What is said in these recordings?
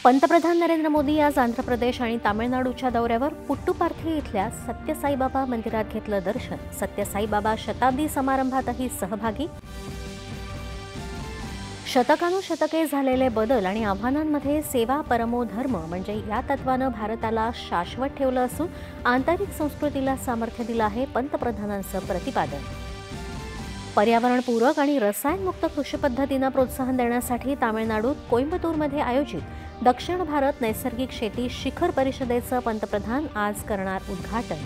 पंतप्रधान नरेंद्र मोदी आज आंध्र प्रदेश आणि तामिळनाडूच्या दौऱ्यावर पुट्टुपार्थी इथल्या सत्यसाईबाबा मंदिरात घेतलं दर्शन. सत्यसाईबाबा शताब्दी समारंभातही सहभागी. शतकानुशतके झालेले बदल आणि आव्हानांमध्ये सेवा परमो धर्म म्हणजे या तत्वानं भारताला शाश्वत ठेवलं असून आंतरिक संस्कृतीला सामर्थ्य दिलं आहे, पंतप्रधानांचं प्रतिपादन. पर्यावरणपूरक आणि रसायनमुक्त कृषी पद्धतींना प्रोत्साहन देण्यासाठी तामिळनाडूत कोइंबतूरमध्ये आयोजित दक्षिण भारत नैसर्गिक शेती शिखर परिषदेचं पंतप्रधान आज करणार उद्घाटन.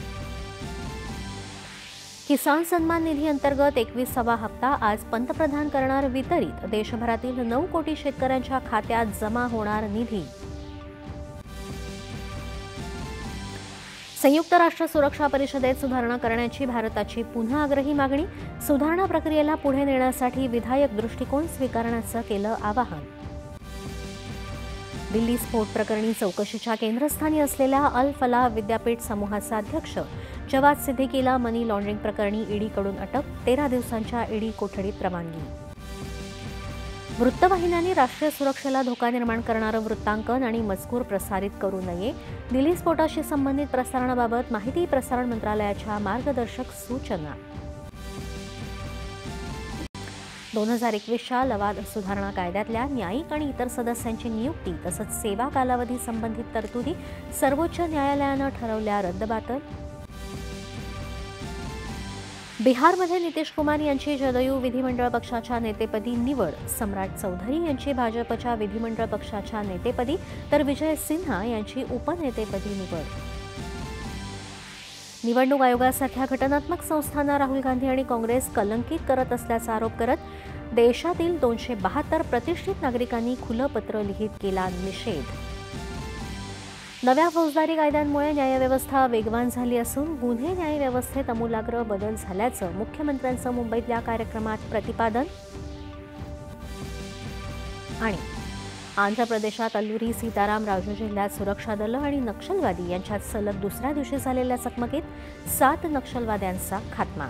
किसान सन्मान निधी अंतर्गत 21वा हप्ता आज पंतप्रधान करणार वितरित. देशभरातील 9 कोटी शेतकऱ्यांच्या खात्यात जमा होणार निधी. संयुक्त राष्ट्र सुरक्षा परिषदेत सुधारणा करण्याची भारताची पुन्हा आग्रही मागणी. सुधारणा प्रक्रियेला पुढे नेण्यासाठी विधायक दृष्टिकोन स्वीकारण्याचं केलं आवाहन. दिल्ली स्फोट प्रकरणी चौकशीच्या केंद्रस्थानी असलेल्या अल फलाह विद्यापीठ समूहाचा अध्यक्ष जवाद सिद्दीकीला मनी लॉन्ड्रिंग प्रकरणी ईडीकडून अटक. 13 दिवसांच्या ईडी कोठडीत रवानगी. वृत्तवाहिन्यांनी राष्ट्रीय सुरक्षेला धोका निर्माण करणारं वृत्तांकन आणि मजकूर प्रसारित करू नये. दिल्ली स्फोटाशी संबंधित प्रसारणाबाबत माहिती प्रसारण मंत्रालयाच्या मार्गदर्शक सूचना. 2021च्या लवाद सुधारणा कायद्यातल्या न्यायिक आणि इतर सदस्यांची नियुक्ती तसंच सेवा कालावधी संबंधित तरतुदी सर्वोच्च न्यायालयानं ठरवल्या रद्दबातल. बिहारमध्ये नितीश कुमार यांची जदयू विधिमंडळ पक्षाच्या नेतेपदी निवड. सम्राट चौधरी यांची भाजपच्या विधिमंडळ पक्षाच्या नेतेपदी तर विजय सिन्हा यांची उपनेतेपदी निवड. निवडणूक आयोगासारख्या घटनात्मक संस्थांना राहुल गांधी आणि काँग्रेस कलंकित करत असल्याचा आरोप करत देशातील 272 प्रतिष्ठित नागरिकांनी खुलं पत्र लिहित केला निषेध. नव्या फौजदारी कायद्यांमुळे न्यायव्यवस्था वेगवान झाली असून गुन्हे न्यायव्यवस्थेत आमूलाग्र बदल झाल्याचं मुख्यमंत्र्यांचं मुंबईतल्या कार्यक्रमात प्रतिपादन. आणि आंध्र प्रदेशात अल्लुरी सीतारामराजू जिल्ह्यात सुरक्षा दलं आणि नक्षलवादी यांच्यात सलग दुसऱ्या दिवशी झालेल्या चकमकीत 7 नक्षलवाद्यांचा खात्मा.